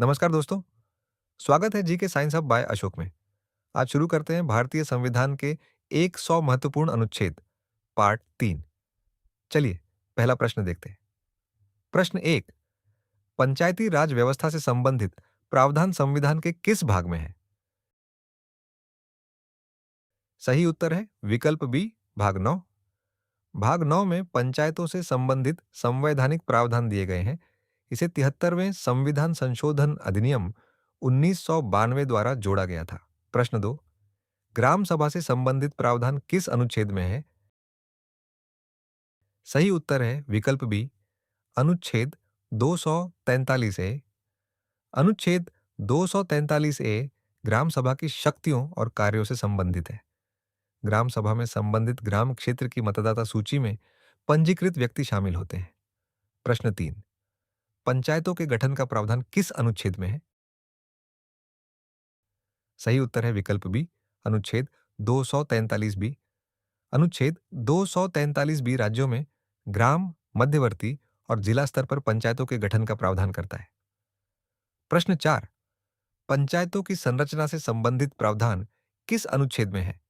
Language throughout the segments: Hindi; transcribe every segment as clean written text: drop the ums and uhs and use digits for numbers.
नमस्कार दोस्तों। स्वागत है जी के साइंस हब बाय अशोक में। आज शुरू करते हैं भारतीय संविधान के 100 महत्वपूर्ण अनुच्छेद पार्ट 3। चलिए पहला प्रश्न देखते हैं। प्रश्न 1, पंचायती राज व्यवस्था से संबंधित प्रावधान संविधान के किस भाग में है? सही उत्तर है विकल्प बी, भाग 9। भाग 9 में पंचायतों से संबंधित संवैधानिक प्रावधान दिए गए हैं। इसे 73वें संविधान संशोधन अधिनियम 1992 द्वारा जोड़ा गया था। प्रश्न 2, ग्राम सभा से संबंधित प्रावधान किस अनुच्छेद में है? सही उत्तर है विकल्प बी, अनुच्छेद 243 ए। अनुच्छेद 243 ए ग्राम सभा की शक्तियों और कार्यों से संबंधित है। ग्राम सभा में संबंधित ग्राम क्षेत्र की मतदाता सूची में पंजीकृत व्यक्ति शामिल होते हैं। प्रश्न 3, पंचायतों के गठन का प्रावधान किस अनुच्छेद में है? सही उत्तर है विकल्प बी, अनुच्छेद 243 बी। अनुच्छेद 243 बी राज्यों में ग्राम, मध्यवर्ती और जिला स्तर पर पंचायतों के गठन का प्रावधान करता है। प्रश्न 4, पंचायतों की संरचना से संबंधित प्रावधान किस अनुच्छेद में है?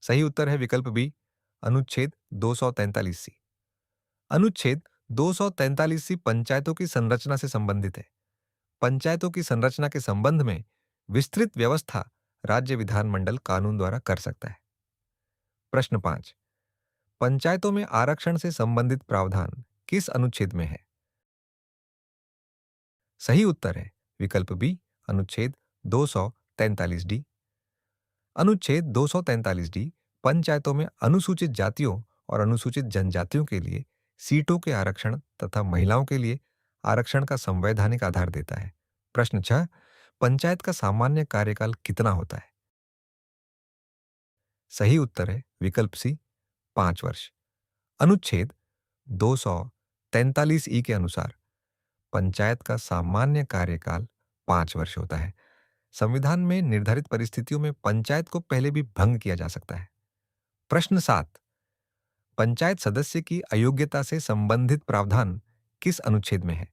सही उत्तर है विकल्प बी, अनुच्छेद 243 सी। अनुच्छेद 243 सी पंचायतों की संरचना से संबंधित है। पंचायतों की संरचना के संबंध में विस्तृत व्यवस्था राज्य विधानमंडल कानून द्वारा कर सकता है। प्रश्न 5, पंचायतों में आरक्षण से संबंधित प्रावधान किस अनुच्छेद में है? सही उत्तर है विकल्प बी, अनुच्छेद 243 डी। अनुच्छेद 243 डी पंचायतों में अनुसूचित जातियों और अनुसूचित जनजातियों के लिए सीटों के आरक्षण तथा महिलाओं के लिए आरक्षण का संवैधानिक आधार देता है। प्रश्न 6, पंचायत का सामान्य कार्यकाल कितना होता है? सही उत्तर है विकल्प सी, 5 वर्ष। अनुच्छेद 243 ई के अनुसार पंचायत का सामान्य कार्यकाल 5 वर्ष होता है। संविधान में निर्धारित परिस्थितियों में पंचायत को पहले भी भंग किया जा सकता है। प्रश्न 7, पंचायत सदस्य की अयोग्यता से संबंधित प्रावधान किस अनुच्छेद में है?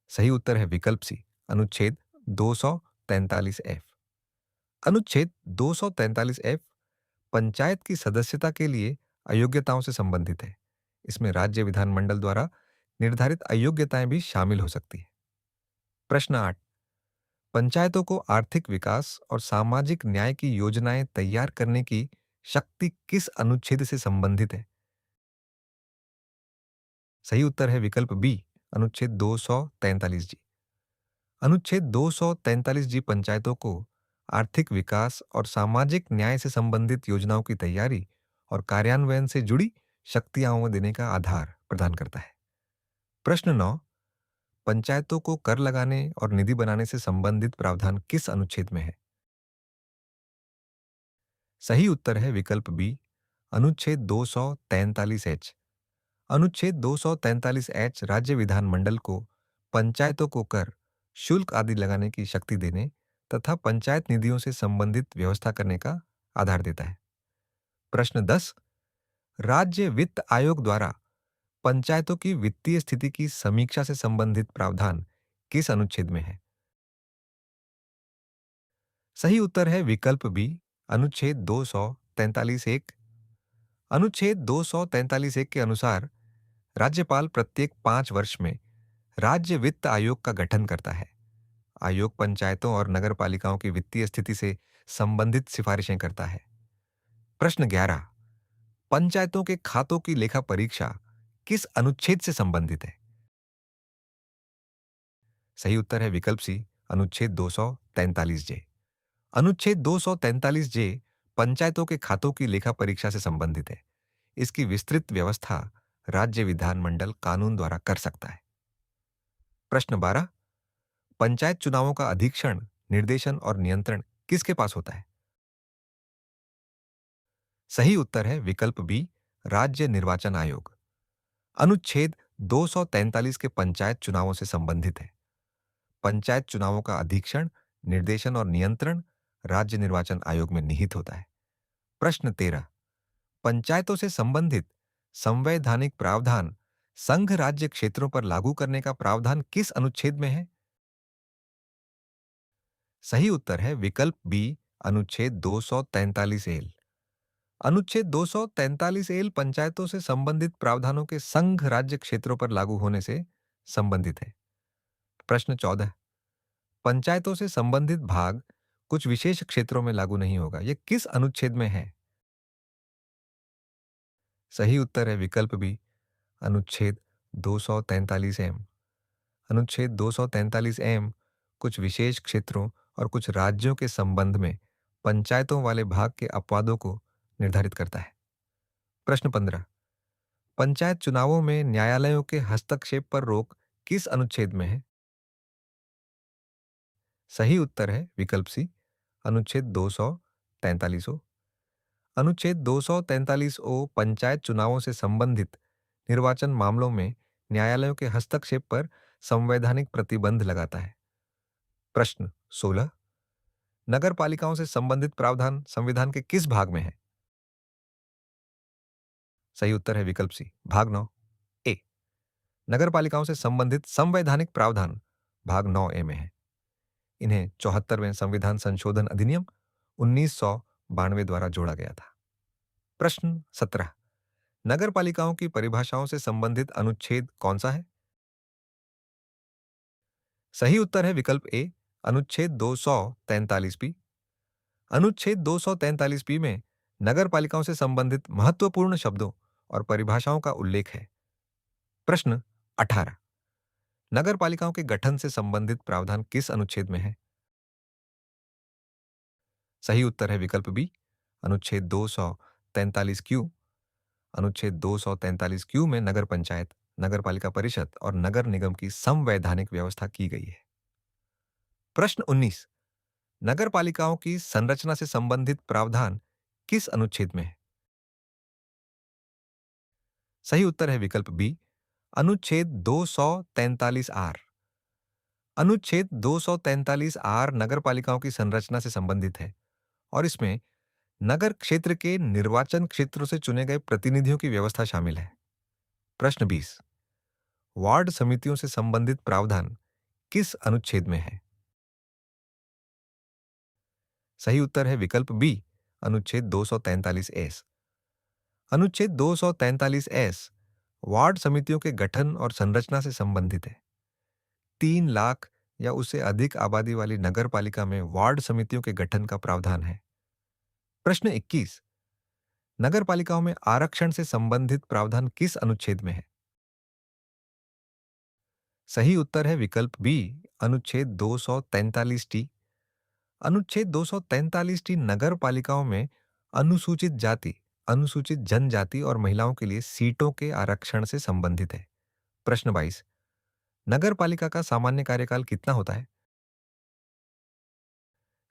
सही उत्तर है विकल्प सी, अनुच्छेद 243 एफ। अनुच्छेद 243 एफ पंचायत की सदस्यता के लिए अयोग्यताओं से संबंधित है। इसमें राज्य विधानमंडल द्वारा निर्धारित अयोग्यताएं भी शामिल हो सकती है। प्रश्न 8, पंचायतों को आर्थिक विकास और सामाजिक न्याय की योजनाएं तैयार करने की शक्ति किस अनुच्छेद से संबंधित है? सही उत्तर है विकल्प बी, अनुच्छेद 243 जी। अनुच्छेद 243 जी पंचायतों को आर्थिक विकास और सामाजिक न्याय से संबंधित योजनाओं की तैयारी और कार्यान्वयन से जुड़ी शक्तियां देने का आधार प्रदान करता है। प्रश्न 9, पंचायतों को कर लगाने और निधि बनाने से संबंधित प्रावधान किस अनुच्छेद में है? सही उत्तर है विकल्प बी, अनुच्छेद 243 एच। अनुच्छेद 243 एच राज्य विधानमंडल को पंचायतों को कर, शुल्क आदि लगाने की शक्ति देने तथा पंचायत निधियों से संबंधित व्यवस्था करने का आधार देता है। प्रश्न 10, राज्य वित्त आयोग द्वारा पंचायतों की वित्तीय स्थिति की समीक्षा से संबंधित प्रावधान किस अनुच्छेद में है? सही उत्तर है विकल्प बी, अनुच्छेद 243 एक। अनुच्छेद 243 एक के अनुसार राज्यपाल प्रत्येक 5 वर्ष में राज्य वित्त आयोग का गठन करता है। आयोग पंचायतों और नगरपालिकाओं की वित्तीय स्थिति से संबंधित सिफारिशें करता है। प्रश्न 11, पंचायतों के खातों की लेखा परीक्षा किस अनुच्छेद से संबंधित है? सही उत्तर है विकल्प सी, अनुच्छेद 243 जे। अनुच्छेद 243 जे पंचायतों के खातों की लेखा परीक्षा से संबंधित है। इसकी विस्तृत व्यवस्था राज्य विधानमंडल कानून द्वारा कर सकता है। प्रश्न 12, पंचायत चुनावों का अधीक्षण, निर्देशन और नियंत्रण किसके पास होता है? सही उत्तर है विकल्प बी, राज्य निर्वाचन आयोग। अनुच्छेद 243 के पंचायत चुनावों से संबंधित है। पंचायत चुनावों का अधीक्षण, निर्देशन और नियंत्रण राज्य निर्वाचन आयोग में निहित होता है। प्रश्न 13, पंचायतों से संबंधित संवैधानिक प्रावधान संघ राज्य क्षेत्रों पर लागू करने का प्रावधान किस अनुच्छेद में है? सही उत्तर है विकल्प बी, अनुच्छेद 243 एल। अनुच्छेद 243 एल पंचायतों से संबंधित प्रावधानों के संघ राज्य क्षेत्रों पर लागू होने से संबंधित है। प्रश्न 14, पंचायतों से संबंधित भाग कुछ विशेष क्षेत्रों में लागू नहीं होगा, यह किस अनुच्छेद में है? सही उत्तर है विकल्प बी, अनुच्छेद 243 एम। अनुच्छेद 243 एम कुछ विशेष क्षेत्रों और कुछ राज्यों के संबंध में पंचायतों वाले भाग के अपवादों को निर्धारित करता है। प्रश्न 15, पंचायत चुनावों में न्यायालयों के हस्तक्षेप पर रोक किस अनुच्छेद में है? सही उत्तर है विकल्प सी, अनुच्छेद 243 ओ। अनुच्छेद 243 ओ पंचायत चुनावों से संबंधित निर्वाचन मामलों में न्यायालयों के हस्तक्षेप पर संवैधानिक प्रतिबंध लगाता है। प्रश्न 16, नगर पालिकाओं से संबंधित प्रावधान संविधान के किस भाग में है? सही उत्तर है विकल्प सी, भाग 9 ए। नगर पालिकाओं से संबंधित संवैधानिक प्रावधान भाग 9 ए में है। इन्हें 74वें संविधान संशोधन अधिनियम 1992 द्वारा जोड़ा गया था। प्रश्न 17, नगर पालिकाओं की परिभाषाओं से संबंधित अनुच्छेद कौन सा है? सही उत्तर है विकल्प ए, अनुच्छेद 243 बी। अनुच्छेद 243 बी में नगर पालिकाओं से संबंधित महत्वपूर्ण शब्दों और परिभाषाओं का उल्लेख है। प्रश्न 18, नगर पालिकाओं के गठन से संबंधित प्रावधान किस अनुच्छेद में है? सही उत्तर है विकल्प बी, अनुच्छेद 243 क्यू। अनुच्छेद 243 क्यू में नगर पंचायत, नगर पालिका परिषद और नगर निगम की संवैधानिक व्यवस्था की गई है। प्रश्न 19, नगर पालिकाओं की संरचना से संबंधित प्रावधान किस अनुच्छेद में है? सही उत्तर है विकल्प बी, अनुच्छेद 243 आर। अनुच्छेद 243 आर नगर पालिकाओं की संरचना से संबंधित है और इसमें नगर क्षेत्र के निर्वाचन क्षेत्रों से चुने गए प्रतिनिधियों की व्यवस्था शामिल है। प्रश्न 20, वार्ड समितियों से संबंधित प्रावधान किस अनुच्छेद में है? सही उत्तर है विकल्प बी, अनुच्छेद 243 एस। अनुच्छेद 243 एस वार्ड समितियों के गठन और संरचना से संबंधित है। 3 लाख या उससे अधिक आबादी वाली नगर पालिका में वार्ड समितियों के गठन का प्रावधान है। प्रश्न 21, नगर पालिकाओं में आरक्षण से संबंधित प्रावधान किस अनुच्छेद में है? सही उत्तर है विकल्प बी, अनुच्छेद 243 टी। अनुच्छेद 243 टी नगर पालिकाओं में अनुसूचित जाति, अनुसूचित जनजाति और महिलाओं के लिए सीटों के आरक्षण से संबंधित है। प्रश्न 22, नगर पालिका का सामान्य कार्यकाल कितना होता है?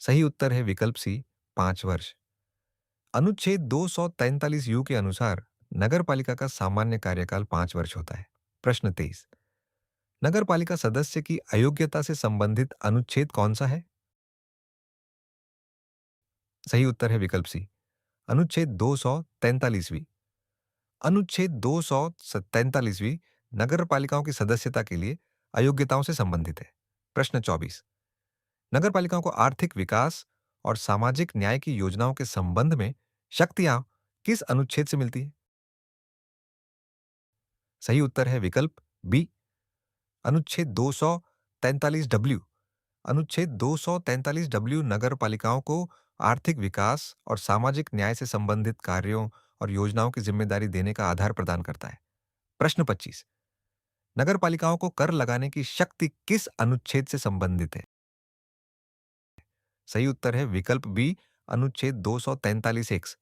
सही उत्तर है विकल्प सी, 5 वर्ष। अनुच्छेद 243 यू के अनुसार नगर पालिका का सामान्य कार्यकाल 5 वर्ष होता है। प्रश्न 23, नगर पालिका सदस्य की अयोग्यता से संबंधित अनुच्छेद कौन सा है? सही उत्तर है विकल्प सी, अनुच्छेद 243वीं। अनुच्छेद 243वीं नगर पालिकाओं की सदस्यता के लिए अयोग्यताओं से संबंधित है। प्रश्न 24, नगर पालिकाओं को आर्थिक विकास और सामाजिक न्याय की योजनाओं के संबंध में शक्तियां किस अनुच्छेद से मिलती है? सही उत्तर है विकल्प बी, अनुच्छेद 243 डब्ल्यू। अनुच्छेद 243 डब्ल्यू नगर पालिकाओं को आर्थिक विकास और सामाजिक न्याय से संबंधित कार्यों और योजनाओं की जिम्मेदारी देने का आधार प्रदान करता है। प्रश्न 25, नगर पालिकाओं को कर लगाने की शक्ति किस अनुच्छेद से संबंधित है? सही उत्तर है विकल्प बी, अनुच्छेद 243 एक्स।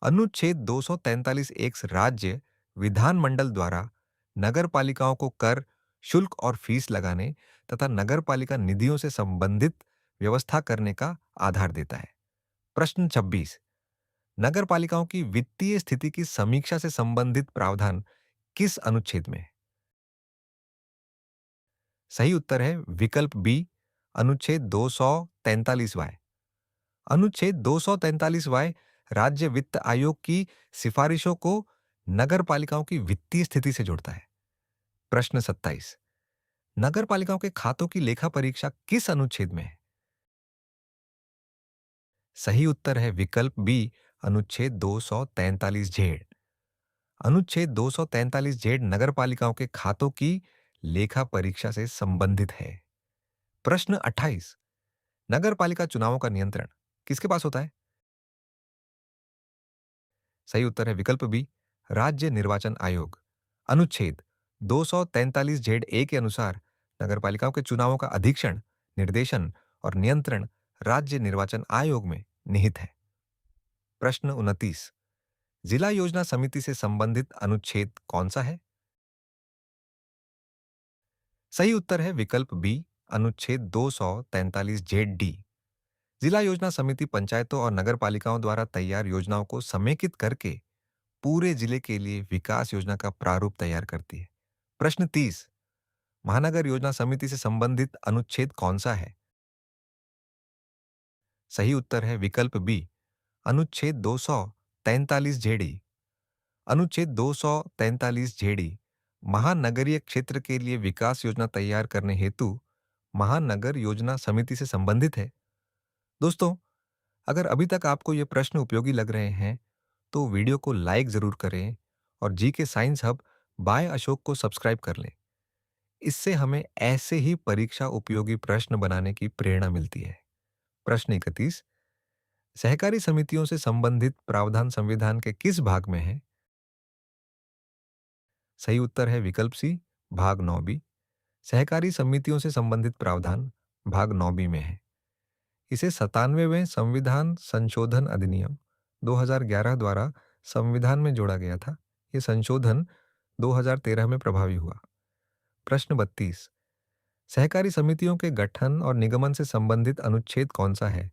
अनुच्छेद 243 एक्स राज्य विधानमंडल द्वारा नगर पालिकाओं को कर, शुल्क और फीस लगाने तथा नगर पालिका निधियों से संबंधित व्यवस्था करने का आधार देता है। प्रश्न 26, नगर पालिकाओं की वित्तीय स्थिति की समीक्षा से संबंधित प्रावधान किस अनुच्छेद में है? सही उत्तर है विकल्प बी, अनुच्छेद 243 वाई। अनुच्छेद 243 वाई राज्य वित्त आयोग की सिफारिशों को नगर पालिकाओं की वित्तीय स्थिति से जोड़ता है। प्रश्न 27। नगर पालिकाओं के खातों की लेखा परीक्षा किस अनुच्छेद में है? सही उत्तर है विकल्प बी, अनुच्छेद 243 जेड। अनुच्छेद 243 जेड नगर पालिकाओं के खातों की लेखा परीक्षा से संबंधित है। प्रश्न 28। नगर पालिका चुनावों का नियंत्रण किसके पास होता है? सही उत्तर है विकल्प बी, राज्य निर्वाचन आयोग। अनुच्छेद 243 जेड ए के अनुसार नगरपालिकाओं के चुनावों का अधीक्षण, निर्देशन और नियंत्रण राज्य निर्वाचन आयोग में निहित है। प्रश्न 29। जिला योजना समिति से संबंधित अनुच्छेद कौन सा है? सही उत्तर है विकल्प बी, अनुच्छेद 243 जेड डी। जिला योजना समिति पंचायतों और नगर पालिकाओं द्वारा तैयार योजनाओं को समेकित करके पूरे जिले के लिए विकास योजना का प्रारूप तैयार करती है। प्रश्न 30। महानगर योजना समिति से संबंधित अनुच्छेद कौन सा है? सही उत्तर है विकल्प बी, अनुच्छेद 243 जेडी। अनुच्छेद 243 जेडी महानगरीय क्षेत्र के लिए विकास योजना तैयार करने हेतु महानगर योजना समिति से संबंधित है। दोस्तों, अगर अभी तक आपको ये प्रश्न उपयोगी लग रहे हैं तो वीडियो को लाइक जरूर करें और जी के साइंस हब बाय अशोक को सब्सक्राइब कर लें। इससे हमें ऐसे ही परीक्षा उपयोगी प्रश्न बनाने की प्रेरणा मिलती है। प्रश्न 31। सहकारी समितियों से संबंधित प्रावधान संविधान के किस भाग में है? सही उत्तर है विकल्प सी, भाग 9 बी। सहकारी समितियों से संबंधित प्रावधान भाग 9 बी में है। इसे 97वें संविधान संशोधन अधिनियम 2011 द्वारा संविधान में जोड़ा गया था। ये संशोधन 2013 में प्रभावी हुआ। प्रश्न 32। सहकारी समितियों के गठन और निगमन से संबंधित अनुच्छेद कौन सा है?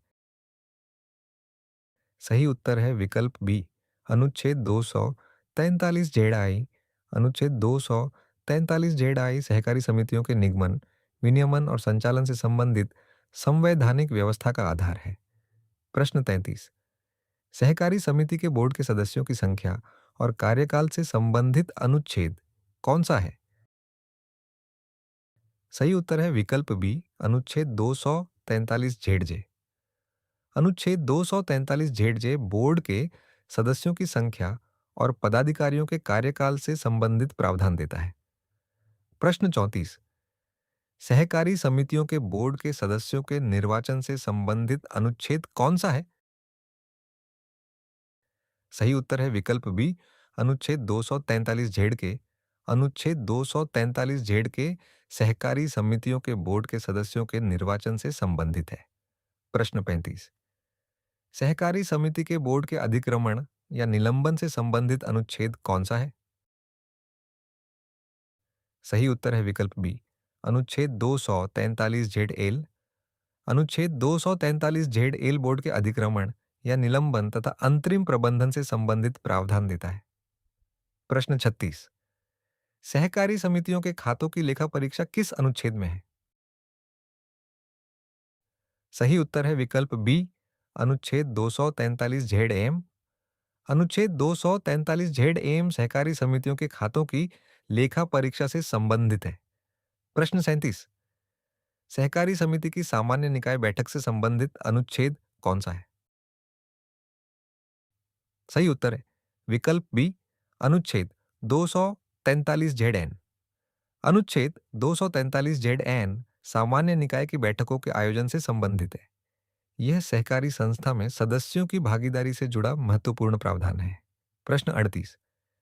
सही उत्तर है विकल्प बी, अनुच्छेद 243 जेड आई। अनुच्छेद 243 जेड आई सहकारी समितियों के निगमन, विनियमन और संचालन से संबंधित संवैधानिक व्यवस्था का आधार है। प्रश्न 33। सहकारी समिति के बोर्ड के सदस्यों की संख्या और कार्यकाल से संबंधित अनुच्छेद कौन सा है? सही उत्तर है विकल्प बी, अनुच्छेद 243 जेड जे। अनुच्छेद 243 जेड जे बोर्ड के सदस्यों की संख्या और पदाधिकारियों के कार्यकाल से संबंधित प्रावधान देता है। प्रश्न 34। सहकारी समितियों के बोर्ड के सदस्यों के निर्वाचन से संबंधित अनुच्छेद कौन सा है? सही उत्तर है विकल्प बी, अनुच्छेद 243 जेड के। अनुच्छेद 243 जेड के सहकारी समितियों के बोर्ड के सदस्यों के निर्वाचन से संबंधित है। प्रश्न 35। सहकारी समिति के बोर्ड के अधिक्रमण या निलंबन से संबंधित अनुच्छेद कौन सा है? सही उत्तर है विकल्प बी, अनुच्छेद 243 जेड एल। अनुच्छेद 243 जेड एल बोर्ड के अधिक्रमण या निलंबन तथा अंतरिम प्रबंधन से संबंधित प्रावधान देता है। प्रश्न 36। सहकारी समितियों के खातों की लेखा परीक्षा किस अनुच्छेद में है? सही उत्तर है विकल्प बी, अनुच्छेद 243 जेड एम। अनुच्छेद 243 जेड एम सहकारी समितियों के खातों की लेखा परीक्षा से संबंधित है। प्रश्न 37। सहकारी समिति की सामान्य निकाय बैठक से संबंधित अनुच्छेद कौन सा है? सही उत्तर है विकल्प बी, अनुच्छेद 243 जेड एन। अनुच्छेद 243 जेड एन सामान्य निकाय की बैठकों के आयोजन से संबंधित है। यह सहकारी संस्था में सदस्यों की भागीदारी से जुड़ा महत्वपूर्ण प्रावधान है। प्रश्न 38।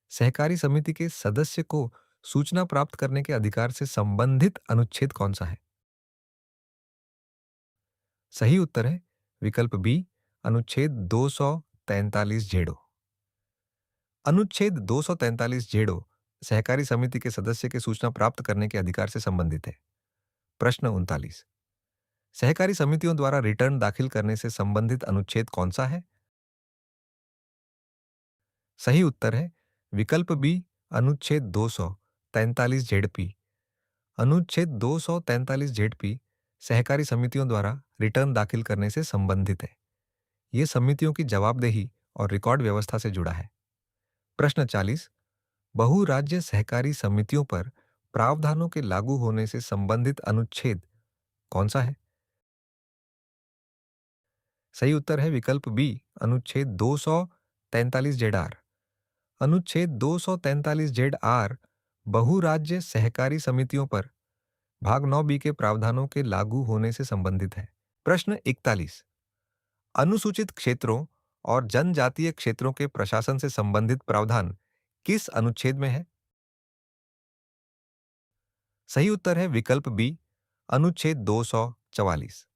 सहकारी समिति के सदस्य को सूचना प्राप्त करने के अधिकार से संबंधित अनुच्छेद कौन सा है? सही उत्तर है विकल्प बी, अनुच्छेद 243 जेडो। अनुच्छेद 243 जेडो सहकारी समिति के सदस्य के सूचना प्राप्त करने के अधिकार से संबंधित है। प्रश्न 39। सहकारी समितियों द्वारा रिटर्न दाखिल करने से संबंधित अनुच्छेद कौन सा है? सही उत्तर है विकल्प बी, अनुच्छेद 243 जेडपी। अनुच्छेद 243 जेडपी सहकारी समितियों द्वारा रिटर्न दाखिल करने से संबंधित है। ये समितियों की जवाबदेही और रिकॉर्ड व्यवस्था से जुड़ा है। प्रश्न 40। बहुराज्य सहकारी समितियों पर प्रावधानों के लागू होने से संबंधित अनुच्छेद कौन सा है? सही उत्तर है विकल्प बी, अनुच्छेद 243 जेड आर। अनुच्छेद 243 जेड आर बहुराज्य सहकारी समितियों पर भाग 9 बी के प्रावधानों के लागू होने से संबंधित है। प्रश्न 41, अनुसूचित क्षेत्रों और जनजातीय क्षेत्रों के प्रशासन से संबंधित प्रावधान किस अनुच्छेद में है? सही उत्तर है विकल्प बी, अनुच्छेद 244।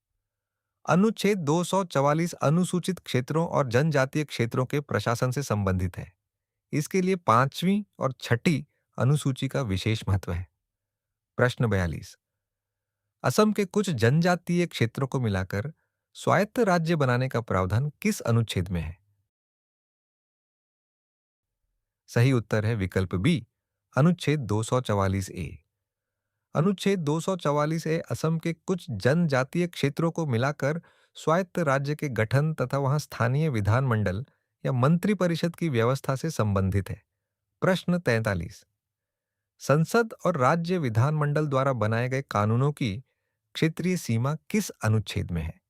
अनुच्छेद 244 अनुसूचित क्षेत्रों और जनजातीय क्षेत्रों के प्रशासन से संबंधित है। इसके लिए पांचवी और छठी अनुसूची का विशेष महत्व है। प्रश्न 42, असम के कुछ जनजातीय क्षेत्रों को मिलाकर स्वायत्त राज्य बनाने का प्रावधान किस अनुच्छेद में है? सही उत्तर है विकल्प बी, अनुच्छेद 244 ए। अनुच्छेद 244 ए असम के कुछ जनजातीय क्षेत्रों को मिलाकर स्वायत्त राज्य के गठन तथा वहां स्थानीय विधानमंडल या मंत्रि परिषद की व्यवस्था से संबंधित है। प्रश्न 43, संसद और राज्य विधानमंडल द्वारा बनाए गए कानूनों की क्षेत्रीय सीमा किस अनुच्छेद में है?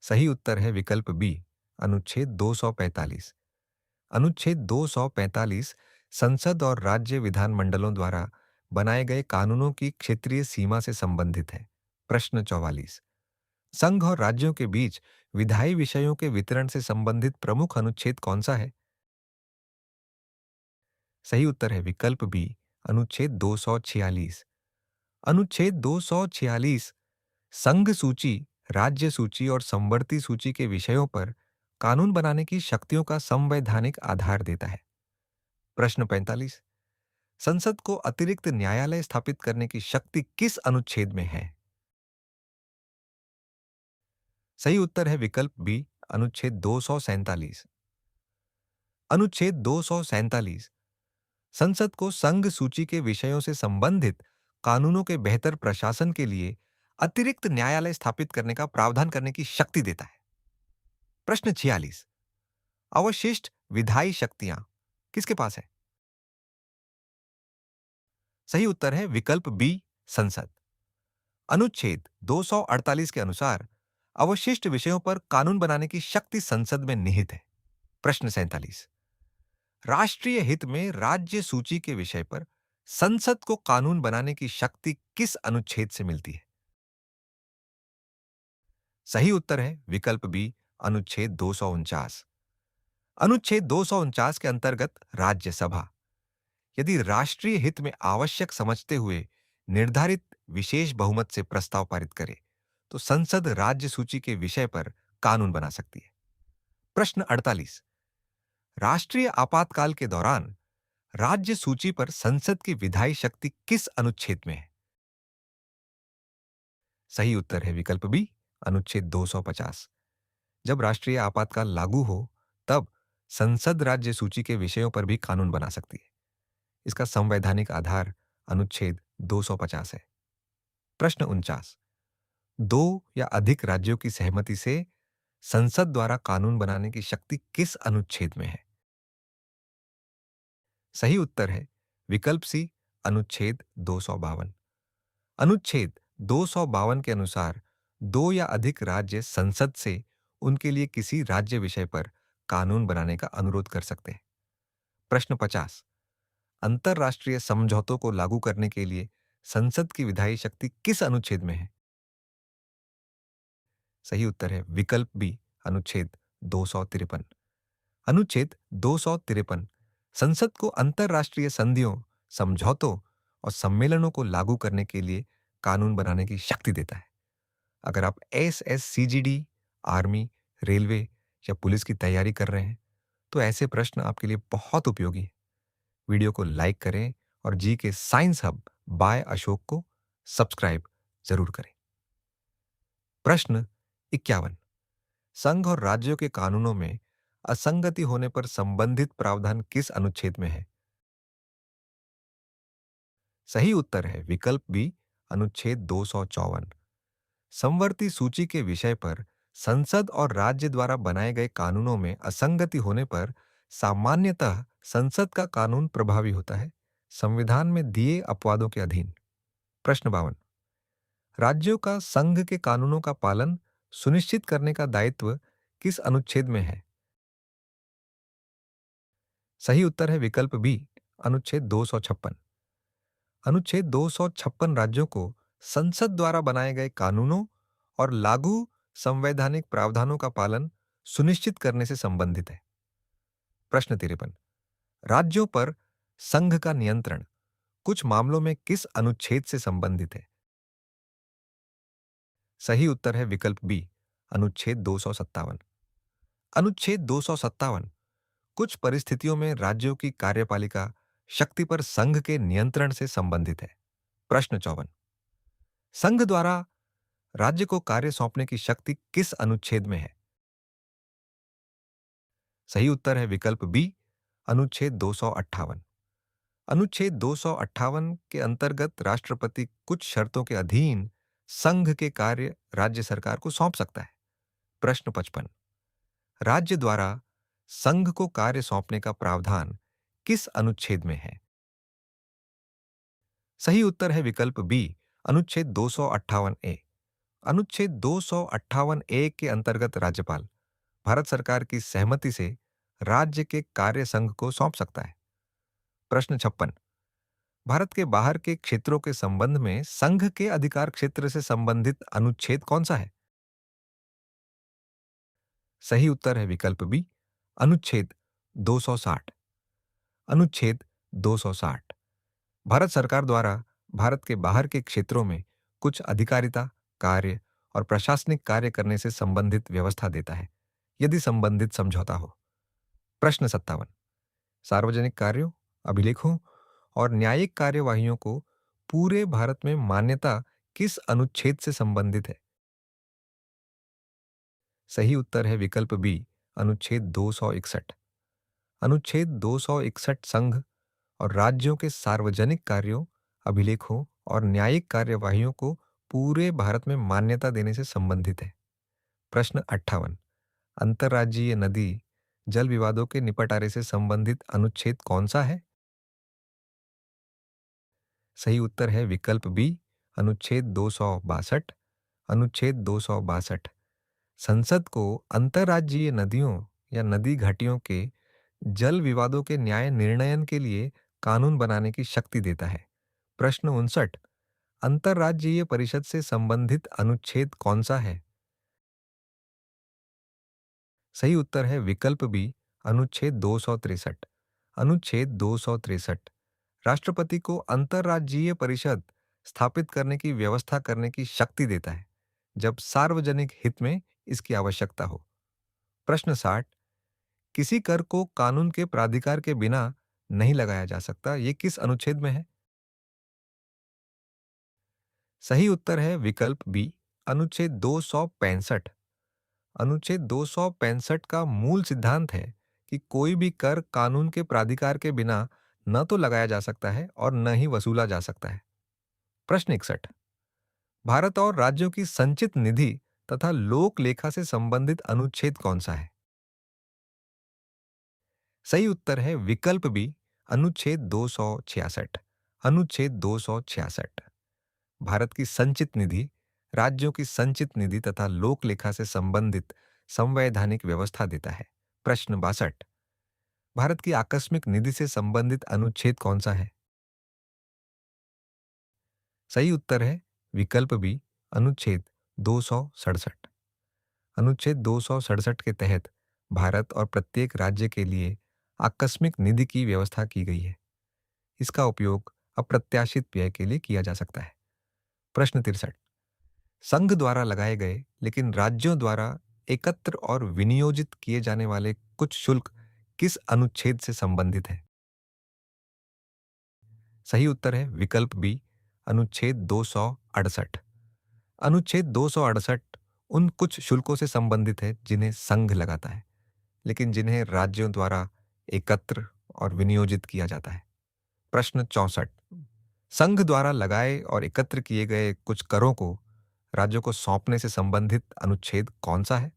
सही उत्तर है विकल्प बी, अनुच्छेद 245। अनुच्छेद 245 संसद और राज्य विधानमंडलों द्वारा बनाए गए कानूनों की क्षेत्रीय सीमा से संबंधित है। प्रश्न 44, संघ और राज्यों के बीच विधायी विषयों के वितरण से संबंधित प्रमुख अनुच्छेद कौन सा है? सही उत्तर है विकल्प बी, अनुच्छेद 246। अनुच्छेद 246 संघ सूची, राज्य सूची और समवर्ती सूची के विषयों पर कानून बनाने की शक्तियों का संवैधानिक आधार देता है। प्रश्न 45, संसद को अतिरिक्त न्यायालय स्थापित करने की शक्ति किस अनुच्छेद में है? सही उत्तर है विकल्प बी, अनुच्छेद 247। अनुच्छेद 247 संसद को संघ सूची के विषयों से संबंधित कानूनों के बेहतर प्रशासन के लिए अतिरिक्त न्यायालय स्थापित करने का प्रावधान करने की शक्ति देता है। प्रश्न 46, अवशिष्ट विधायी शक्तियां किसके पास है? सही उत्तर है विकल्प बी, संसद। अनुच्छेद 248 के अनुसार अवशिष्ट विषयों पर कानून बनाने की शक्ति संसद में निहित है। प्रश्न 47, राष्ट्रीय हित में राज्य सूची के विषय पर संसद को कानून बनाने की शक्ति किस अनुच्छेद से मिलती है? सही उत्तर है विकल्प बी, अनुच्छेद 249। अनुच्छेद 249 के अंतर्गत राज्यसभा यदि राष्ट्रीय हित में आवश्यक समझते हुए निर्धारित विशेष बहुमत से प्रस्ताव पारित करे तो संसद राज्य सूची के विषय पर कानून बना सकती है। प्रश्न 48, राष्ट्रीय आपातकाल के दौरान राज्य सूची पर संसद की विधायी शक्ति किस अनुच्छेद में है? सही उत्तर है विकल्प बी, अनुच्छेद 250। जब राष्ट्रीय आपातकाल लागू हो तब संसद राज्य सूची के विषयों पर भी कानून बना सकती है। इसका संवैधानिक आधार अनुच्छेद 250 है। प्रश्न 49, दो या अधिक राज्यों की सहमति से संसद द्वारा कानून बनाने की शक्ति किस अनुच्छेद में है? सही उत्तर है विकल्प सी, अनुच्छेद 252। अनुच्छेद 252 के अनुसार दो या अधिक राज्य संसद से उनके लिए किसी राज्य विषय पर कानून बनाने का अनुरोध कर सकते हैं। प्रश्न 50, अंतरराष्ट्रीय समझौतों को लागू करने के लिए संसद की विधायी शक्ति किस अनुच्छेद में है? सही उत्तर है विकल्प बी, अनुच्छेद 253। अनुच्छेद 253 संसद को अंतरराष्ट्रीय संधियों, समझौतों और सम्मेलनों को लागू करने के लिए कानून बनाने की शक्ति देता है। अगर आप एसएससीजीडी, आर्मी, रेलवे या पुलिस की तैयारी कर रहे हैं तो ऐसे प्रश्न आपके लिए बहुत उपयोगी है। वीडियो को लाइक करें और जी के साइंस हब बाय अशोक को सब्सक्राइब जरूर करें। प्रश्न 51, संघ और राज्यों के कानूनों में असंगति होने पर संबंधित प्रावधान किस अनुच्छेद में है? सही उत्तर है विकल्प बी, अनुच्छेद 254। समवर्ती सूची के विषय पर संसद और राज्य द्वारा बनाए गए कानूनों में असंगति होने पर सामान्यतः संसद का कानून प्रभावी होता है, संविधान में दिए अपवादों के अधीन। प्रश्न 52। राज्यों का संघ के कानूनों का पालन सुनिश्चित करने का दायित्व किस अनुच्छेद में है? सही उत्तर है विकल्प बी, अनुच्छेद 256। अनुच्छेद 256 राज्यों को संसद द्वारा बनाए गए कानूनों और लागू संवैधानिक प्रावधानों का पालन सुनिश्चित करने से संबंधित है। प्रश्न 53। राज्यों पर संघ का नियंत्रण कुछ मामलों में किस अनुच्छेद से संबंधित है? सही उत्तर है विकल्प बी, अनुच्छेद 257। अनुच्छेद 257 कुछ परिस्थितियों में राज्यों की कार्यपालिका शक्ति पर संघ के नियंत्रण से संबंधित है। प्रश्न 54। संघ द्वारा राज्य को कार्य सौंपने की शक्ति किस अनुच्छेद में है? सही उत्तर है विकल्प बी, अनुच्छेद 258। अनुच्छेद 258 के अंतर्गत राष्ट्रपति कुछ शर्तों के अधीन संघ के कार्य राज्य सरकार को सौंप सकता है। प्रश्न 55। राज्य द्वारा संघ को कार्य सौंपने का प्रावधान किस अनुच्छेद में है? सही उत्तर है विकल्प बी, अनुच्छेद 258 ए। अनुच्छेद 258 ए के अंतर्गत राज्यपाल भारत सरकार की सहमति से राज्य के कार्य संघ को सौंप सकता है। प्रश्न 56। भारत के बाहर के क्षेत्रों के संबंध में संघ के अधिकार क्षेत्र से संबंधित अनुच्छेद कौन सा है? सही उत्तर है विकल्प बी, अनुच्छेद 260। अनुच्छेद 260 भारत सरकार द्वारा भारत के बाहर के क्षेत्रों में कुछ अधिकारिता, कार्य और प्रशासनिक कार्य करने से संबंधित व्यवस्था देता है, यदि संबंधित समझौता हो। प्रश्न 57। सार्वजनिक कार्यों, अभिलेखों और न्यायिक कार्यवाहियों को पूरे भारत में मान्यता किस अनुच्छेद से संबंधित है? सही उत्तर है विकल्प बी, अनुच्छेद 261। अनुच्छेद 261 संघ और राज्यों के सार्वजनिक कार्यों, अभिलेखों और न्यायिक कार्यवाहियों को पूरे भारत में मान्यता देने से संबंधित है। प्रश्न 58। अंतर्राज्यीय नदी जल विवादों के निपटारे से संबंधित अनुच्छेद कौन सा है? सही उत्तर है विकल्प बी, अनुच्छेद 262। अनुच्छेद 262 संसद को अंतर्राज्यीय नदियों या नदी घाटियों के जल विवादों के न्याय निर्णयन के लिए कानून बनाने की शक्ति देता है। प्रश्न 59। अंतर्राज्यीय परिषद से संबंधित अनुच्छेद कौन सा है? सही उत्तर है विकल्प बी, अनुच्छेद 263। अनुच्छेद 263 राष्ट्रपति को अंतर्राज्यीय परिषद स्थापित करने की व्यवस्था करने की शक्ति देता है, जब सार्वजनिक हित में इसकी आवश्यकता हो। प्रश्न 60। किसी कर को कानून के प्राधिकार के बिना नहीं लगाया जा सकता, ये किस अनुच्छेद में है? सही उत्तर है विकल्प बी, अनुच्छेद 265। अनुच्छेद 265 का मूल सिद्धांत है कि कोई भी कर कानून के प्राधिकार के बिना न तो लगाया जा सकता है और न ही वसूला जा सकता है। प्रश्न 61। भारत और राज्यों की संचित निधि तथा लोक लेखा से संबंधित अनुच्छेद कौन सा है? सही उत्तर है विकल्प बी, अनुच्छेद 266। अनुच्छेद 266 भारत की संचित निधि, राज्यों की संचित निधि तथा लोक लेखा से संबंधित संवैधानिक व्यवस्था देता है। प्रश्न 62। भारत की आकस्मिक निधि से संबंधित अनुच्छेद कौन सा है? सही उत्तर है विकल्प बी, अनुच्छेद 267। अनुच्छेद 267 के तहत भारत और प्रत्येक राज्य के लिए आकस्मिक निधि की व्यवस्था की गई है। इसका उपयोग अप्रत्याशित व्यय के लिए किया जा सकता है। प्रश्न 63। संघ द्वारा लगाए गए लेकिन राज्यों द्वारा एकत्र और विनियोजित किए जाने वाले कुछ शुल्क किस अनुच्छेद से संबंधित है? सही उत्तर है विकल्प बी, अनुच्छेद 268। अनुच्छेद 268 उन कुछ शुल्कों से संबंधित है जिन्हें संघ लगाता है, लेकिन जिन्हें राज्यों द्वारा एकत्र और विनियोजित किया जाता है। प्रश्न 64। संघ द्वारा लगाए और एकत्र किए गए कुछ करों को राज्यों को सौंपने से संबंधित अनुच्छेद कौन सा है?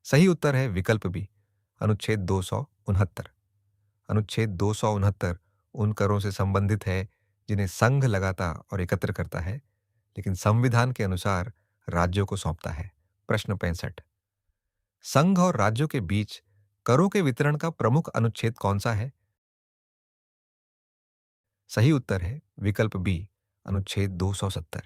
सही उत्तर है विकल्प बी, अनुच्छेद 269। अनुच्छेद 269 उन करों से संबंधित है जिन्हें संघ लगाता और एकत्र करता है, लेकिन संविधान के अनुसार राज्यों को सौंपता है। प्रश्न 65। संघ और राज्यों के बीच करों के वितरण का प्रमुख अनुच्छेद कौन सा है? सही उत्तर है विकल्प बी, अनुच्छेद 270।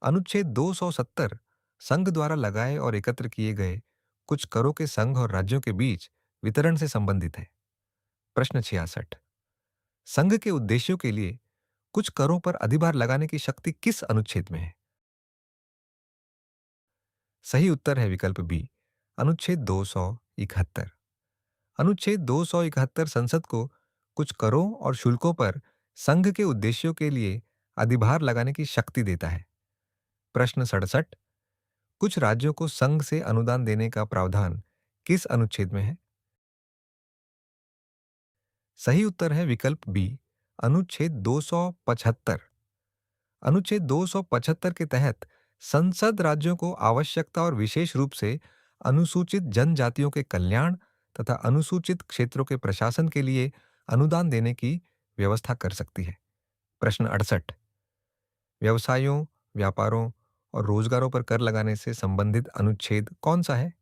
अनुच्छेद 270 संघ द्वारा लगाए और एकत्र किए गए कुछ करों के संघ और राज्यों के बीच वितरण से संबंधित है। प्रश्न 66। संघ के उद्देश्यों के लिए कुछ करों पर अधिभार लगाने की शक्ति किस अनुच्छेद में है? सही उत्तर है विकल्प बी, अनुच्छेद 271। अनुच्छेद 271 संसद को कुछ करों और शुल्कों पर संघ के उद्देश्यों के लिए अधिभार लगाने की शक्ति देता है। प्रश्न 67। कुछ राज्यों को संघ से अनुदान देने का प्रावधान किस अनुच्छेद में है? सही उत्तर है विकल्प बी, अनुच्छेद 275। अनुच्छेद 275 के तहत संसद राज्यों को आवश्यकता और विशेष रूप से अनुसूचित जनजातियों के कल्याण तथा अनुसूचित क्षेत्रों के प्रशासन के लिए अनुदान देने की व्यवस्था कर सकती है। प्रश्न 68। व्यवसायों, व्यापारों और रोजगारों पर कर लगाने से संबंधित अनुच्छेद कौन सा है?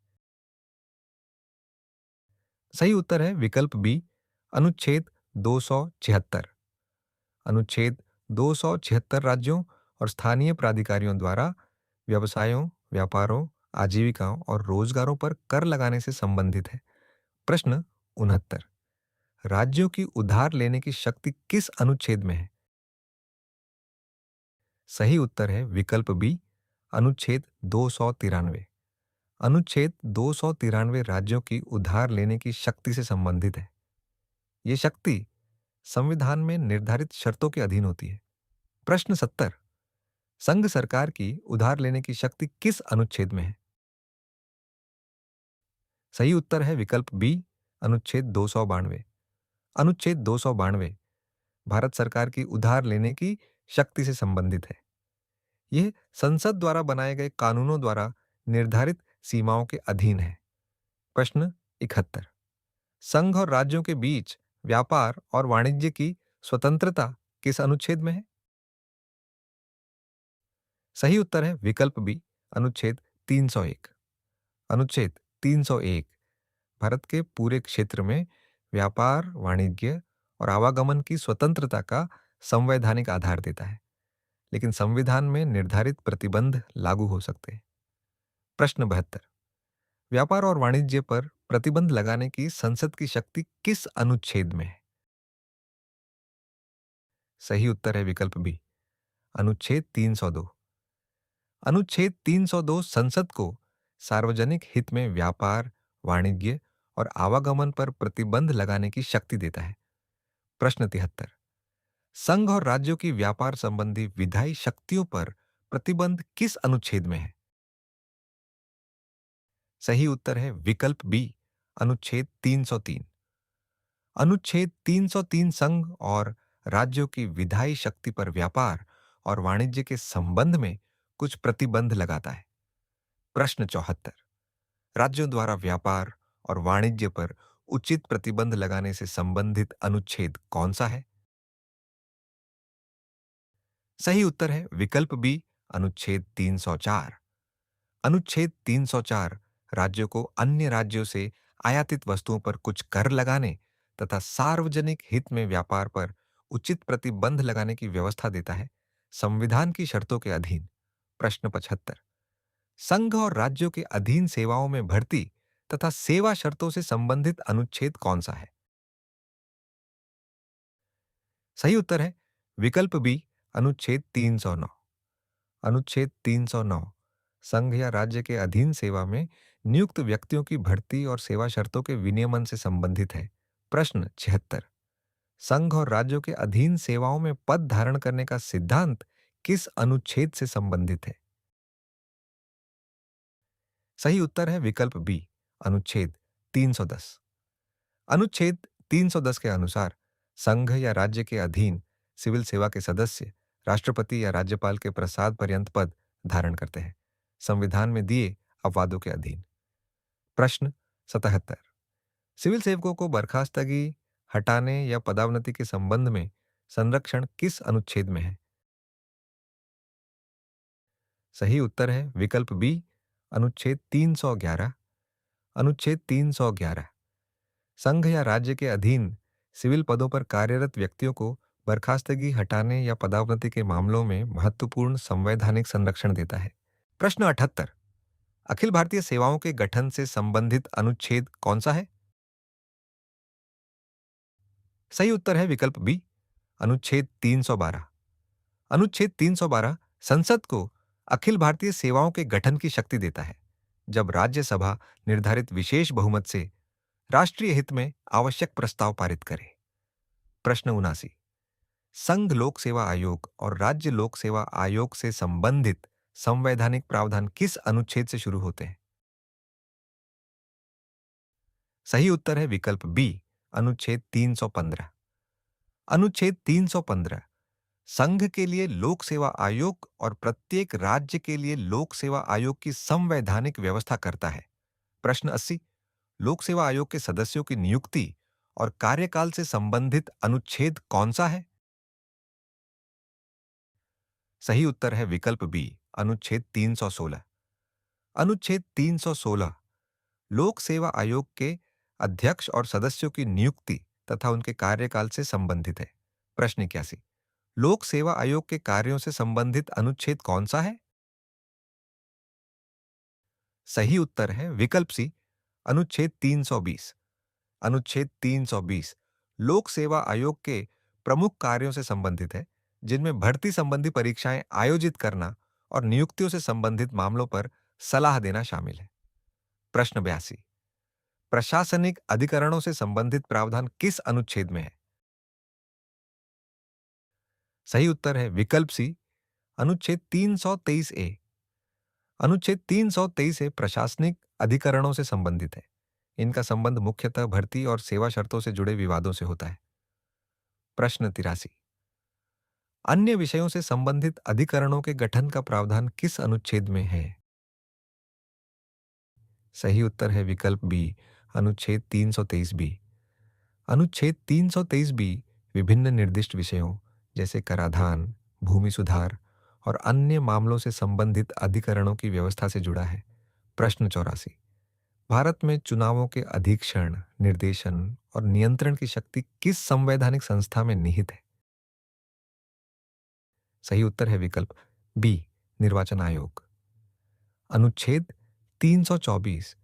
सही उत्तर है विकल्प बी, अनुच्छेद 276। अनुच्छेद 276 राज्यों और स्थानीय प्राधिकारियों द्वारा व्यवसायों, व्यापारों, आजीविकाओं और रोजगारों पर कर लगाने से संबंधित है। प्रश्न 69। राज्यों की उधार लेने की शक्ति किस अनुच्छेद में है? सही उत्तर है विकल्प बी, अनुच्छेद 293। अनुच्छेद 293 राज्यों की उधार लेने की शक्ति से संबंधित है। ये शक्ति संविधान में निर्धारित शर्तों के अधीन होती है। प्रश्न 70। संघ सरकार की उधार लेने की शक्ति किस अनुच्छेद में है? सही उत्तर है विकल्प बी, अनुच्छेद 292। अनुच्छेद 292 भारत सरकार की उधार लेने की शक्ति से संबंधित है। यह संसद द्वारा बनाए गए कानूनों द्वारा निर्धारित सीमाओं के अधीन है। प्रश्न 71। संघ और राज्यों के बीच व्यापार और वाणिज्य की स्वतंत्रता किस अनुच्छेद में है? सही उत्तर है विकल्प बी, अनुच्छेद 301। अनुच्छेद 301 भारत के पूरे क्षेत्र में व्यापार, वाणिज्य और आवागमन की स्वतंत्रता का संवैधानिक आधार देता है, लेकिन संविधान में निर्धारित प्रतिबंध लागू हो सकते हैं। प्रश्न 72। व्यापार और वाणिज्य पर प्रतिबंध लगाने की संसद की शक्ति किस अनुच्छेद में है? सही उत्तर है विकल्प बी, अनुच्छेद 302। अनुच्छेद 302 संसद को सार्वजनिक हित में व्यापार, वाणिज्य और आवागमन पर प्रतिबंध लगाने की शक्ति देता है। प्रश्न 73। संघ और राज्यों की व्यापार संबंधी विधायी शक्तियों पर प्रतिबंध किस अनुच्छेद में है? सही उत्तर है विकल्प बी, अनुच्छेद 303। अनुच्छेद 303 संघ और राज्यों की विधायी शक्ति पर व्यापार और वाणिज्य के संबंध में कुछ प्रतिबंध लगाता है। प्रश्न 74। राज्यों द्वारा व्यापार और वाणिज्य पर उचित प्रतिबंध लगाने से संबंधित अनुच्छेद कौन सा है? सही उत्तर है विकल्प बी, अनुच्छेद 304। अनुच्छेद 304 राज्यों को अन्य राज्यों से आयातित वस्तुओं पर कुछ कर लगाने तथा सार्वजनिक हित में व्यापार पर उचित प्रतिबंध लगाने की व्यवस्था देता है, संविधान की शर्तों के अधीन। प्रश्न 75। संघ और राज्यों के अधीन सेवाओं में भर्ती तथा सेवा शर्तों से संबंधित अनुच्छेद कौन सा है? सही उत्तर है विकल्प बी, अनुच्छेद 309। अनुच्छेद 309 संघ या राज्य के अधीन सेवा में नियुक्त व्यक्तियों की भर्ती और सेवा शर्तों के विनियमन से संबंधित है। प्रश्न 76। संघ और राज्यों के अधीन सेवाओं में पद धारण करने का सिद्धांत किस अनुच्छेद से संबंधित है? सही उत्तर है विकल्प बी, अनुच्छेद 310। अनुच्छेद 310 के अनुसार संघ या राज्य के अधीन सिविल सेवा के सदस्य राष्ट्रपति या राज्यपाल के प्रसाद पर्यंत पद धारण करते हैं, संविधान में दिए अपवादों के अधीन। प्रश्न 77। सिविल सेवकों को बर्खास्तगी, हटाने या पदावनति के संबंध में संरक्षण किस अनुच्छेद में है? सही उत्तर है विकल्प बी, अनुच्छेद 311। अनुच्छेद 311 संघ या राज्य के अधीन सिविल पदों पर कार्यरत व्यक्तियों को बर्खास्तगी हटाने या पदावनति के मामलों में महत्वपूर्ण संवैधानिक संरक्षण देता है। प्रश्न 78, अखिल भारतीय सेवाओं के गठन से संबंधित अनुच्छेद कौन सा है? सही उत्तर है विकल्प बी, अनुच्छेद 312। अनुच्छेद 312 संसद को अखिल भारतीय सेवाओं के गठन की शक्ति देता है जब राज्यसभा निर्धारित विशेष बहुमत से राष्ट्रीय हित में आवश्यक प्रस्ताव पारित करे। प्रश्न 79, संघ लोक सेवा आयोग और राज्य लोक सेवा आयोग से संबंधित संवैधानिक प्रावधान किस अनुच्छेद से शुरू होते हैं? सही उत्तर है विकल्प बी, अनुच्छेद 315। अनुच्छेद 315 संघ के लिए लोक सेवा आयोग और प्रत्येक राज्य के लिए लोक सेवा आयोग की संवैधानिक व्यवस्था करता है। प्रश्न 80, लोक सेवा आयोग के सदस्यों की नियुक्ति और कार्यकाल से संबंधित अनुच्छेद कौन सा है? सही उत्तर है विकल्प बी, अनुच्छेद 316। अनुच्छेद 316 लोक सेवा आयोग के अध्यक्ष और सदस्यों की नियुक्ति तथा उनके कार्यकाल से संबंधित है। प्रश्न 81, लोक सेवा आयोग के कार्यों से संबंधित अनुच्छेद कौन सा है? सही उत्तर है विकल्प सी, अनुच्छेद 320। अनुच्छेद 320 लोक सेवा आयोग के प्रमुख कार्यों से संबंधित है, जिनमें भर्ती संबंधी परीक्षाएं आयोजित करना और नियुक्तियों से संबंधित मामलों पर सलाह देना शामिल है। प्रश्न 82, प्रशासनिक अधिकरणों से संबंधित प्रावधान किस अनुच्छेद में है? सही उत्तर है विकल्प सी, अनुच्छेद 323 ए। अनुच्छेद 323 ए प्रशासनिक अधिकरणों से संबंधित है। इनका संबंध मुख्यतः भर्ती और सेवा शर्तों से जुड़े विवादों से होता है। प्रश्न 83, अन्य विषयों से संबंधित अधिकरणों के गठन का प्रावधान किस अनुच्छेद में है? सही उत्तर है विकल्प बी, अनुच्छेद 323 बी। अनुच्छेद 323 बी विभिन्न निर्दिष्ट विषयों जैसे कराधान, भूमि सुधार और अन्य मामलों से संबंधित अधिकरणों की व्यवस्था से जुड़ा है। प्रश्न 84, भारत में चुनावों के अधीक्षण, निर्देशन और नियंत्रण की शक्ति किस संवैधानिक संस्था में निहित है? सही उत्तर है विकल्प बी, निर्वाचन आयोग। अनुच्छेद 324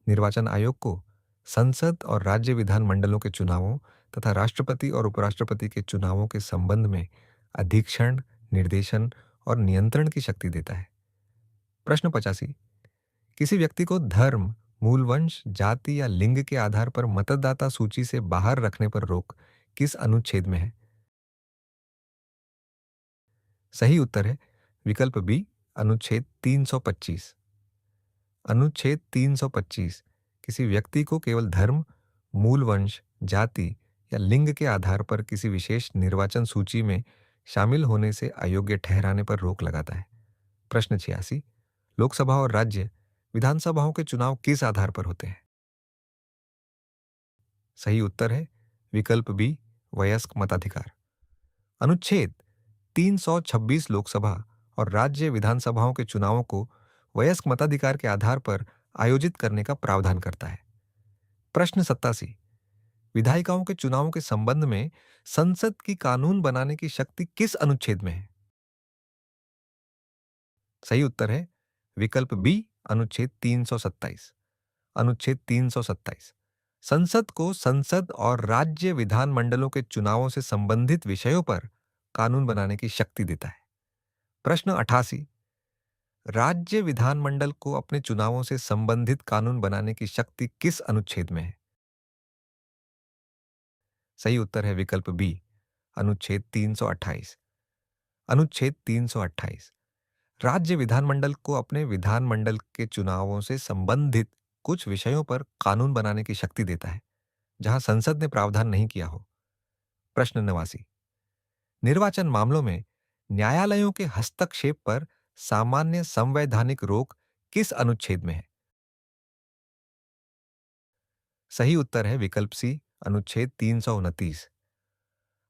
निर्वाचन आयोग को संसद और राज्य विधान मंडलों के चुनावों तथा राष्ट्रपति और उपराष्ट्रपति के चुनावों के संबंध में अधीक्षण, निर्देशन और नियंत्रण की शक्ति देता है। प्रश्न 85, किसी व्यक्ति को धर्म, मूल वंश, जाति या लिंग के आधार पर मतदाता सूची से बाहर रखने पर रोक किस अनुच्छेद में है? सही उत्तर है विकल्प बी, अनुच्छेद 325। अनुच्छेद 325 किसी व्यक्ति को केवल धर्म, मूल वंश, जाति या लिंग के आधार पर किसी विशेष निर्वाचन सूची में शामिल होने से अयोग्य ठहराने पर रोक लगाता है। प्रश्न 86, लोकसभा और राज्य विधानसभाओं के चुनाव किस आधार पर होते हैं? सही उत्तर है विकल्प बी, वयस्क मताधिकार। अनुच्छेद 326 लोकसभा और राज्य विधानसभाओं के चुनावों को वयस्क मताधिकार के आधार पर आयोजित करने का प्रावधान करता है। प्रश्न 87, विधायिकाओं के चुनावों के संबंध में संसद की कानून बनाने की शक्ति किस अनुच्छेद में है? सही उत्तर है विकल्प बी, अनुच्छेद 327। अनुच्छेद 327 संसद को संसद और राज्य विधानमंडलों के चुनावों से संबंधित विषयों पर कानून बनाने की शक्ति देता है। प्रश्न 88, राज्य विधानमंडल को अपने चुनावों से संबंधित कानून बनाने की शक्ति किस अनुच्छेद में है? सही उत्तर है विकल्प बी, अनुच्छेद 328। अनुच्छेद 328 राज्य विधानमंडल को अपने विधानमंडल के चुनावों से संबंधित कुछ विषयों पर कानून बनाने की शक्ति देता है, जहां संसद ने प्रावधान नहीं किया हो। प्रश्न 89, निर्वाचन मामलों में न्यायालयों के हस्तक्षेप पर सामान्य संवैधानिक रोक किस अनुच्छेद में है? सही उत्तर है विकल्प सी, अनुच्छेद 329।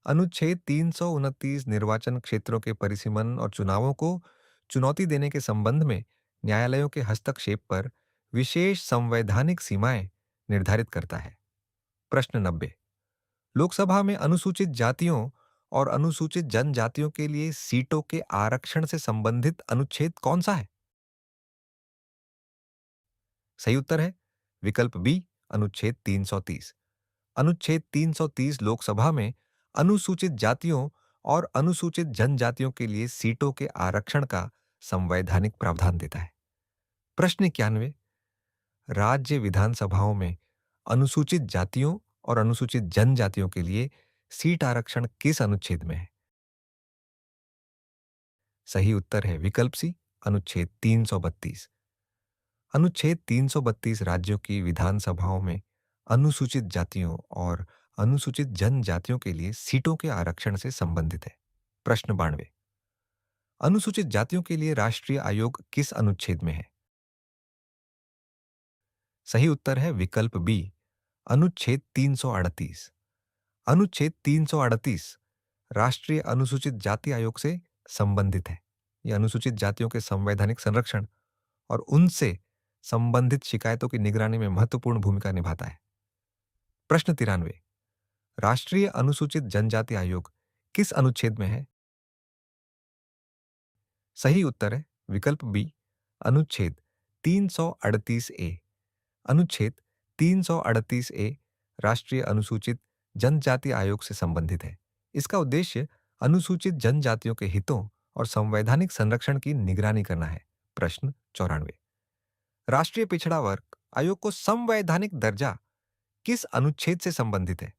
अनुच्छेद 329 निर्वाचन क्षेत्रों के परिसीमन और चुनावों को चुनौती देने के संबंध में न्यायालयों के हस्तक्षेप पर विशेष संवैधानिक सीमाएं निर्धारित करता है। प्रश्न 90। लोकसभा में अनुसूचित जातियों और अनुसूचित जनजातियों के लिए सीटों के आरक्षण से संबंधित अनुच्छेद कौन सा है? सही उत्तर है विकल्प बी, अनुच्छेद 330। अनुच्छेद 330 लोकसभा में अनुसूचित जातियों और अनुसूचित जनजातियों के लिए सीटों के आरक्षण का संवैधानिक प्रावधान देता है। प्रश्न 91। राज्य विधानसभाओं में अनुसूचित जातियों और अनुसूचित जनजातियों के लिए सीट आरक्षण किस अनुच्छेद में है? सही उत्तर है विकल्प सी, अनुच्छेद 332। अनुच्छेद 332 राज्यों की विधानसभाओं में अनुसूचित जातियों और अनुसूचित जनजातियों के लिए सीटों के आरक्षण से संबंधित है। प्रश्न 92। अनुसूचित जातियों के लिए राष्ट्रीय आयोग किस अनुच्छेद में है? सही उत्तर है विकल्प बी, अनुच्छेद 338। अनुच्छेद 338 राष्ट्रीय अनुसूचित जाति आयोग से संबंधित है। यह अनुसूचित जातियों के संवैधानिक संरक्षण और उनसे संबंधित शिकायतों की निगरानी में महत्वपूर्ण भूमिका निभाता है। प्रश्न 93। राष्ट्रीय अनुसूचित जनजाति आयोग किस अनुच्छेद में है? सही उत्तर है विकल्प बी, अनुच्छेद 338 ए। अनुच्छेद 338 ए राष्ट्रीय अनुसूचित जनजाति आयोग से संबंधित है। इसका उद्देश्य अनुसूचित जनजातियों के हितों और संवैधानिक संरक्षण की निगरानी करना है। प्रश्न 94। राष्ट्रीय पिछड़ा वर्ग आयोग को संवैधानिक दर्जा किस अनुच्छेद से संबंधित है?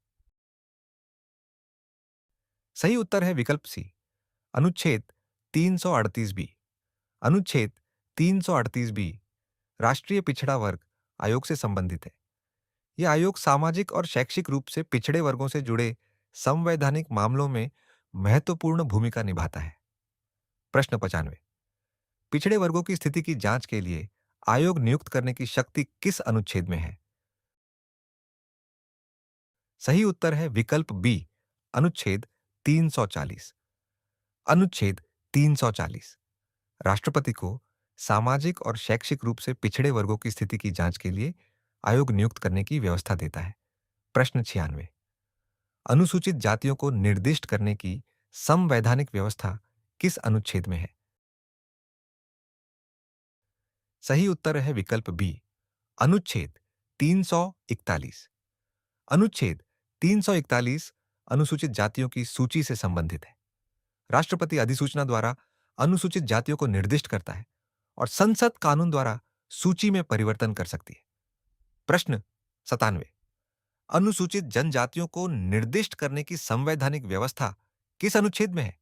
सही उत्तर है विकल्प सी, अनुच्छेद 338 बी। अनुच्छेद 338 बी राष्ट्रीय पिछड़ा वर्ग आयोग से संबंधित है। यह आयोग सामाजिक और शैक्षिक रूप से पिछड़े वर्गों से जुड़े संवैधानिक मामलों में महत्वपूर्ण भूमिका निभाता है। प्रश्न 95। पिछड़े वर्गों की स्थिति की जांच के लिए आयोग नियुक्त करने की शक्ति किस अनुच्छेद में है? सही उत्तर है विकल्प बी, अनुच्छेद 340। अनुच्छेद 340 राष्ट्रपति को सामाजिक और शैक्षिक रूप से पिछड़े वर्गों की स्थिति की जांच के लिए आयोग नियुक्त करने की व्यवस्था देता है। प्रश्न 96। अनुसूचित जातियों को निर्दिष्ट करने की संवैधानिक व्यवस्था किस अनुच्छेद में है? सही उत्तर है विकल्प बी, अनुच्छेद 341। अनुच्छेद 341 अनुसूचित जातियों की सूची से संबंधित है। राष्ट्रपति अधिसूचना द्वारा अनुसूचित जातियों को निर्दिष्ट करता है और संसद कानून द्वारा सूची में परिवर्तन कर सकती है। प्रश्न 97। अनुसूचित जनजातियों को निर्दिष्ट करने की संवैधानिक व्यवस्था किस अनुच्छेद में है?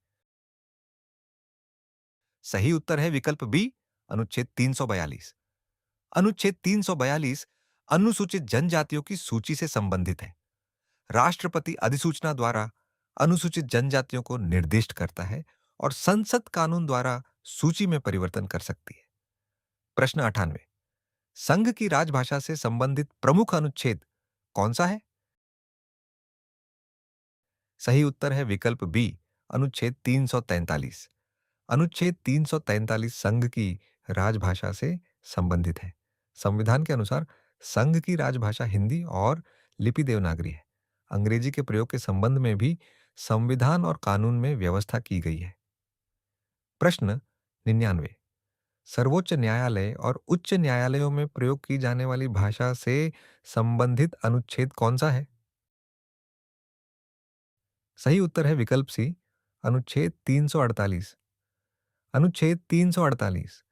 सही उत्तर है विकल्प बी, अनुच्छेद 342। अनुच्छेद 342 अनुसूचित जनजातियों की सूची से संबंधित है। राष्ट्रपति अधिसूचना द्वारा अनुसूचित जनजातियों को निर्दिष्ट करता है और संसद कानून द्वारा सूची में परिवर्तन कर सकती है। प्रश्न 98। संघ की राजभाषा से संबंधित प्रमुख अनुच्छेद कौन सा है? सही उत्तर है विकल्प बी, अनुच्छेद 343। अनुच्छेद 343 संघ की राजभाषा से संबंधित है। संविधान के अनुसार संघ की राजभाषा हिंदी और लिपि देवनागरी है। अंग्रेजी के प्रयोग के संबंध में भी संविधान और कानून में व्यवस्था की गई है। प्रश्न 99। सर्वोच्च न्यायालय और उच्च न्यायालयों में प्रयोग की जाने वाली भाषा से संबंधित अनुच्छेद कौन सा है? सही उत्तर है विकल्प सी, अनुच्छेद 348। अनुच्छेद 348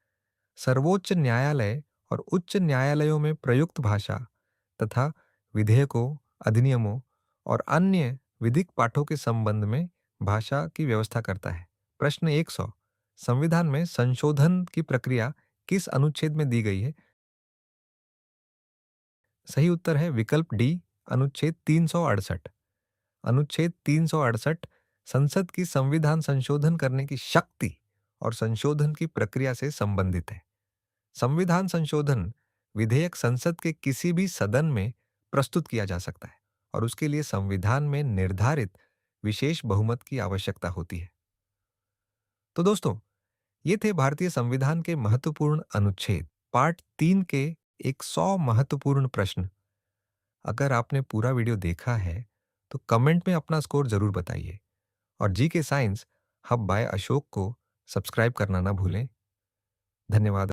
सर्वोच्च न्यायालय और उच्च न्यायालयों में प्रयुक्त भाषा तथा विधेयकों, अधिनियमों और अन्य विधिक पाठों के संबंध में भाषा की व्यवस्था करता है। प्रश्न 100। संविधान में संशोधन की प्रक्रिया किस अनुच्छेद में दी गई है? सही उत्तर है विकल्प डी, अनुच्छेद 368। अनुच्छेद 368 संसद की संविधान संशोधन करने की शक्ति और संशोधन की प्रक्रिया से संबंधित है। संविधान संशोधन विधेयक संसद के किसी भी सदन में प्रस्तुत किया जा सकता है और उसके लिए संविधान में निर्धारित विशेष बहुमत की आवश्यकता होती है। तो दोस्तों, ये थे भारतीय संविधान के महत्वपूर्ण अनुच्छेद, पार्ट 3 के 100 महत्वपूर्ण प्रश्न। अगर आपने पूरा वीडियो देखा है, तो कमेंट में अपना स्कोर जरूर बताइए और जी के साइंस हब बाय अशोक को सब्सक्राइब करना ना भूलें। धन्यवाद।